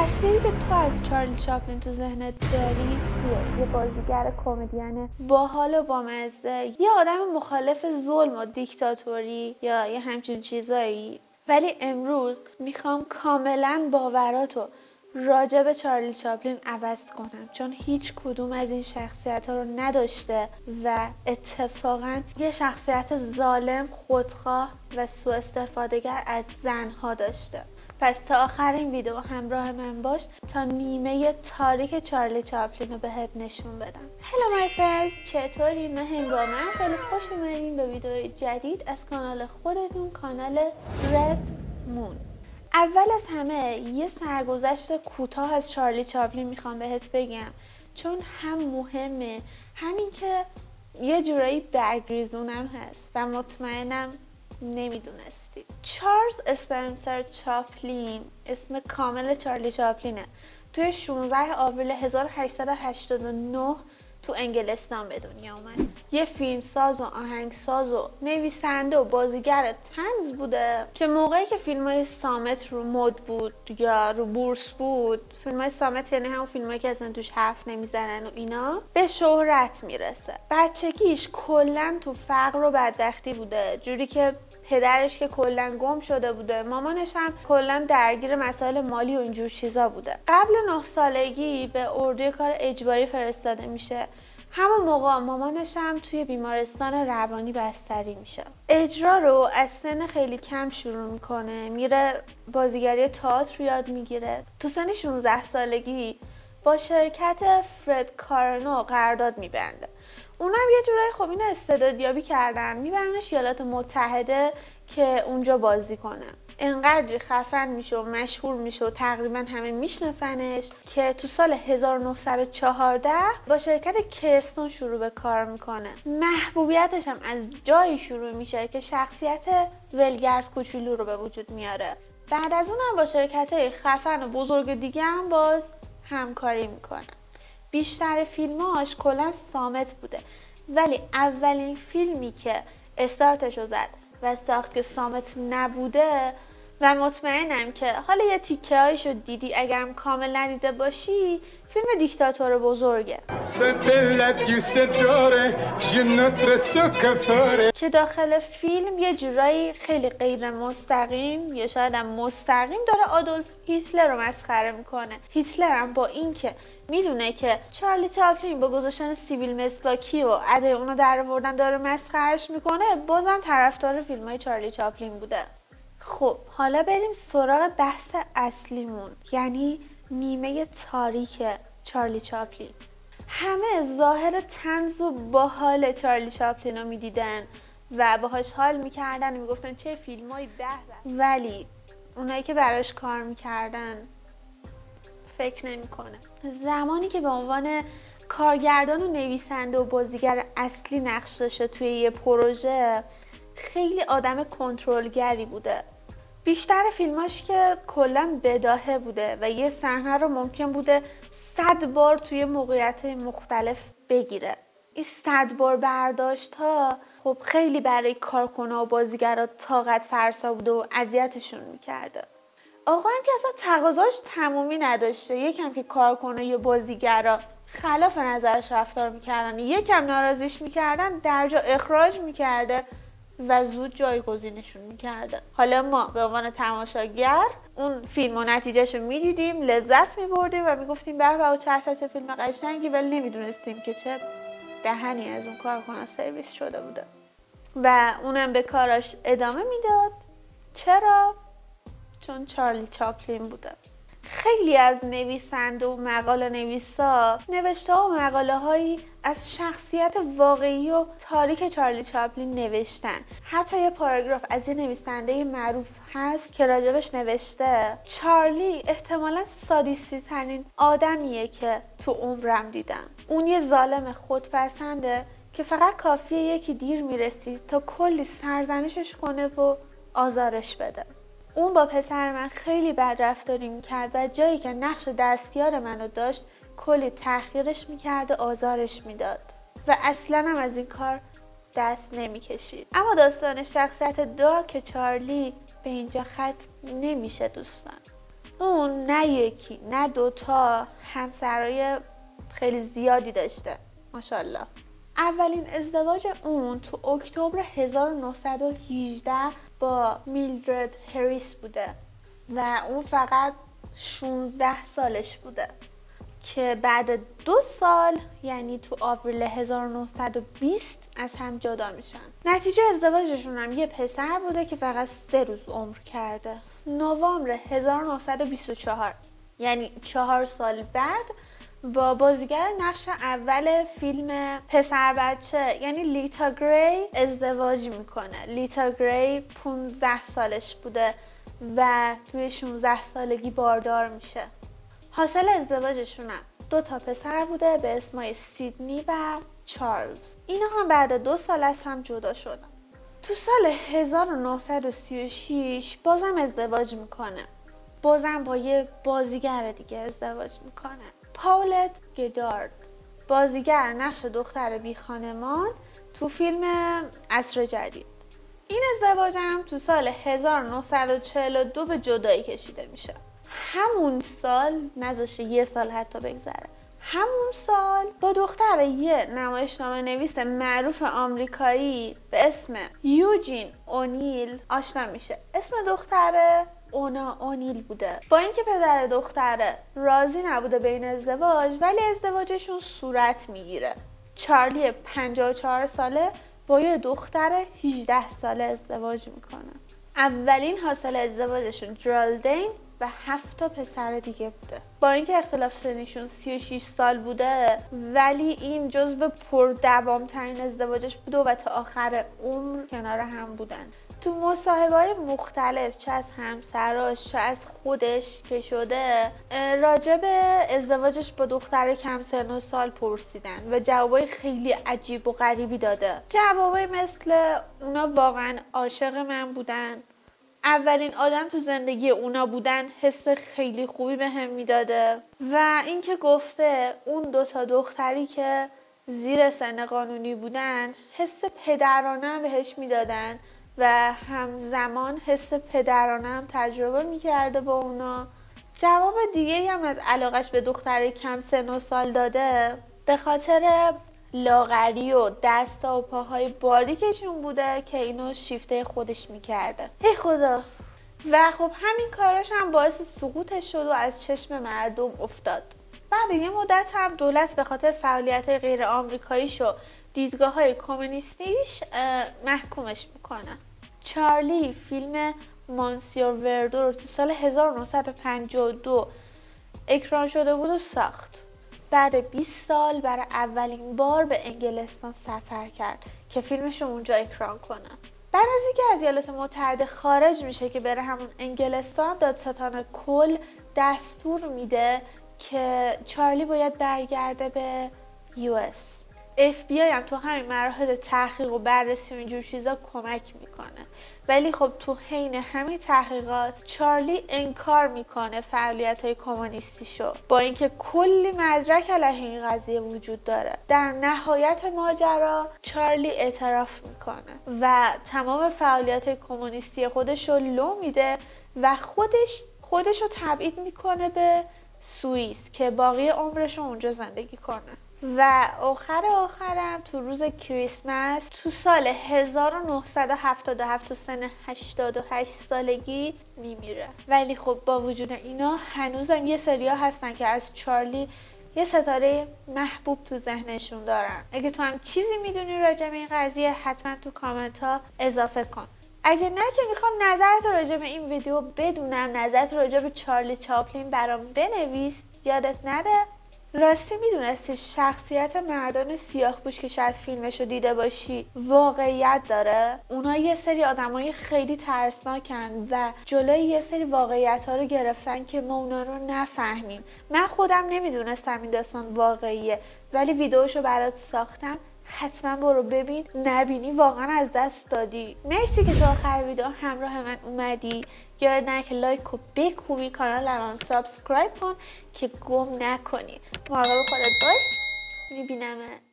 تصویری که تو از چارلی چاپلین تو ذهنت داری یه بازیگر کمدین باحال و بامزه، یه آدم مخالف ظلم و دیکتاتوری یا یه همچین چیزایی. ولی امروز میخوام کاملا باوراتو راجع به چارلی چاپلین عوض کنم، چون هیچ کدوم از این شخصیت ها رو نداشته و اتفاقا یه شخصیت ظالم، خودخواه و سوء استفادهگر از زنها داشته. پس تا آخر این ویدیو همراه من باش تا نیمه تاریک چارلی چاپلین رو بهت نشون بدم. هلو مای فرندز، چطوری؟ من هنگامه. خیلی خوش اومدین به ویدیو جدید از کانال خودتون، کانال رد مون. اول از همه یه سرگذشت کوتاه از چارلی چاپلین میخوام بهت بگم، چون هم مهمه همین که یه جورایی برگریزونم هست و مطمئنم نمیدونستی. چارلز اسپنسر چاپلین اسم کامل چارلی چاپلینه. توی 16 آوریل 1889 تو انگلستان به دنیا اومد. یه فیلمساز و آهنگساز و نویسنده و بازیگر طنز بوده که موقعی که فیلم‌های صامت رو مد بود یا رو بورس بود، فیلم‌های صامت یعنی همون فیلمایی که اصلا توش حرف نمیزنن و اینا، به شهرت میرسه. بچگیش کلاً تو فقر و بدبختی بوده، جوری که پدرش که کلا گم شده بوده، مامانش هم کلا درگیر مسائل مالی و اینجور چیزا بوده. قبل 9 سالگی به اردوی کار اجباری فرستاده میشه. همون موقع مامانش هم توی بیمارستان روانی بستری میشه. اجرا رو از سن خیلی کم شروع میکنه، میره بازیگری تئاتر یاد میگیره. تو سن 16 سالگی با شرکت فرد کارنو قرارداد میبنده. اونم یه جورایی خب اینو استعدادیابی کردن، میبرنش ایالات متحده که اونجا بازی کنه. انقدری خفن میشه و مشهور میشه و تقریبا همه میشناسنش که تو سال 1914 با شرکت کیستون شروع به کار میکنه. محبوبیتش هم از جایی شروع میشه که شخصیت ولگرد کوچولو رو به وجود میاره. بعد از اونم با شرکت‌های خفن و بزرگ دیگه هم باز همکاری میکنه. بیشتر فیلماش کلا صامت بوده، ولی اولین فیلمی که استارتشو زد و ساخت که صامت نبوده و مطمئنم که حالا یه تیکه هایشو دیدی، اگرم کامل ندیده باشی، فیلم دیکتاتور بزرگه که داخل فیلم یه جورایی خیلی غیر مستقیم یا شاید هم مستقیم داره آدولف هیتلر رو مسخره میکنه. هیتلر هم با اینکه میدونه که چارلی چاپلین با گذاشتن سیبیل مسواکی و ادای اونو در آوردن داره مسخرش میکنه، بازم طرفدار فیلمای چارلی چاپلین بوده. خب حالا بریم سراغ بحث اصلیمون، یعنی نیمه تاریک چارلی چاپلین. همه ظاهر طنز و باحال چارلی چاپلین رو میدیدن و باهاش حال میکردن و میگفتن چه فیلمایی به به، ولی اونایی که براش کار میکردن فکر نمیکنه. زمانی که به عنوان کارگردان و نویسنده و بازیگر اصلی نقش داشته توی یه پروژه، خیلی آدم کنترلگری بوده. بیشتر فیلماش که کلا بداهه بوده و یه صحنه رو ممکن بوده 100 بار توی موقعیت‌های مختلف بگیره. این 100 بار برداشت ها خب خیلی برای کارکنان و بازیگرا طاقت فرسا بوده و اذیتشون میکرده. آقا هم که اصلا تقاضاش تمومی نداشته، یکم که کارکنان یا بازیگرا خلاف نظرش رفتار میکردن، یکم ناراضیش میکردن، درجا اخراج میکرده و زود جایگزینشون میکرده. حالا ما به عنوان تماشاگر اون فیلم و نتیجهشو میدیدیم، لذت میبردیم و میگفتیم به به چه فیلم قشنگی، ولی نمیدونستیم که چه دهنی از اون کارکنان سرویس شده بوده و اونم به کاراش ادامه میداد. چرا؟ چون چارلی چاپلین بوده. خیلی از نویسنده و مقاله نویسا نوشته ها و مقاله هایی از شخصیت واقعی و تاریک چارلی چاپلین نوشتن. حتی یه پاراگراف از یه نویسنده معروف هست که راجبش نوشته چارلی احتمالاً سادیستی ترین آدمیه که تو عمرم دیدم. اون یه ظالم خودپسنده که فقط کافیه یکی دیر میرسید تا کلی سرزنشش کنه و آزارش بده. اون با پسر من خیلی بد رفتاری میکرد و جایی که نقش دستیار منو داشت کلی تحقیرش میکرد و آزارش میداد و اصلا هم از این کار دست نمیکشید. اما داستان شخصیت دارک چارلی به اینجا ختم نمیشه دوستان. اون نه یکی نه دوتا همسرای خیلی زیادی داشته ماشاءالله. اولین ازدواج اون تو اکتبر 1918 با میلدرد هریس بوده و اون فقط 16 سالش بوده که بعد 2 سال یعنی تو آوریل 1920 از هم جدا میشن. نتیجه ازدواجشون هم یه پسر بوده که فقط 3 روز عمر کرده. نوامبر 1924 یعنی 4 سال بعد با بازیگر نقش اول فیلم پسر بچه یعنی لیتا گری ازدواج میکنه. لیتا گری 15 سالش بوده و توی 16 سالگی باردار میشه. حاصل ازدواجشون هم 2 تا پسر بوده به اسمای سیدنی و چارلز. اینا هم بعد 2 سال از هم جدا شدن. تو سال 1936 بازم ازدواج میکنه. بازم با یه بازیگر دیگه ازدواج میکنه. پاولت گدارد، بازیگر نقش دختر بی خانمان تو فیلم عصر جدید. این ازدواج هم تو سال 1942 به جدایی کشیده میشه. همون سال نذاشه 1 سال حتی بگذره، همون سال با دختر یه نمایشنامه نویس معروف آمریکایی به اسم یوجین اونیل آشنا میشه. اسم دختره اونا اونیل بوده. با اینکه پدر دختره راضی نبوده به این ازدواج ولی ازدواجشون صورت میگیره. چارلی 54 ساله با یه دختر 18 ساله ازدواج میکنه. اولین حاصل ازدواجشون جرالدین و 7 تا پسر دیگه بوده. با اینکه اختلاف سنیشون 36 سال بوده ولی این جزو پردوامترین ازدواجش بوده و تا آخر عمر کنار هم بودن. تو مصاحبه‌های مختلف چه از همسراش چه از خودش که شده راجع به ازدواجش با دختر کم سن و سال پرسیدن و جوابای خیلی عجیب و غریبی داده. جوابای مثل اونا واقعا عاشق من بودن، اولین آدم تو زندگی اونا بودن، حس خیلی خوبی بهم میداده و اینکه گفته اون 2 تا دختری که زیر سن قانونی بودن حس پدرانه بهش میدادن و همزمان حس پدرانه هم تجربه میکرده با اونا. جواب دیگه هم از علاقش به دختر کم سن و سال داده به خاطر لاغری و دستا و پاهای باریکشون بوده که اینو شیفته خودش میکرده. هی خدا. و خب همین کاراش هم باعث سقوطش شد و از چشم مردم افتاد. بعد یه مدت هم دولت به خاطر فعالیت‌های غیر آمریکاییش و دیدگاه‌های کمونیستیش محکومش میکنه. چارلی فیلم مانسیور وردو رو تو سال 1952 اکران شده بود و ساخت. بعد 20 سال برای اولین بار به انگلستان سفر کرد که فیلمش رو اونجا اکران کنه. بعد از اینکه از ایالات متحده خارج میشه که بره همون انگلستان، دادستان کل دستور میده که چارلی باید برگرده به US. FBI هم تو همین مراحل تحقیق و بررسی و اینجور چیزا کمک میکنه. ولی خب تو حین همین تحقیقات چارلی انکار میکنه فعالیت‌های کمونیستیشو، با اینکه کلی مدرک علیه این قضیه وجود داره. در نهایت ماجرا چارلی اعتراف میکنه و تمام فعالیت‌های کمونیستی خودشو لو میده و خودشو تبعید میکنه به سوئیس که باقی عمرشو اونجا زندگی کنه. و آخرم تو روز کریسمس تو سال 1977 تو سن 88 سالگی میمیره. ولی خب با وجود اینا هنوزم یه سریا هستن که از چارلی یه ستاره محبوب تو ذهنشون دارن. اگه تو هم چیزی میدونی راجع به این قضیه حتما تو کامنت ها اضافه کن. اگه نه که میخوام نظرت راجع به این ویدیو بدونم، نظرت راجع به چارلی چاپلین برام بنویس. یادت نره راستی میدونستی شخصیت مردان سیاه‌پوش که شاید فیلمشو دیده باشی واقعیت داره؟ اونا یه سری آدمای خیلی ترسناکن و جلوی یه سری واقعیت‌ها رو گرفتن که ما اونا رو نفهمیم. من خودم نمیدونستم این داستان واقعیه ولی ویدیوشو برات ساختم، حتما برو ببین، نبینی واقعا از دست دادی. مرسی که تا آخر ویدیو همراه من اومدی. یاد نره که لایک رو بکوبی، کانالم سابسکرایب کن که گم نکنی. مراقب خودت باش. میبینمت.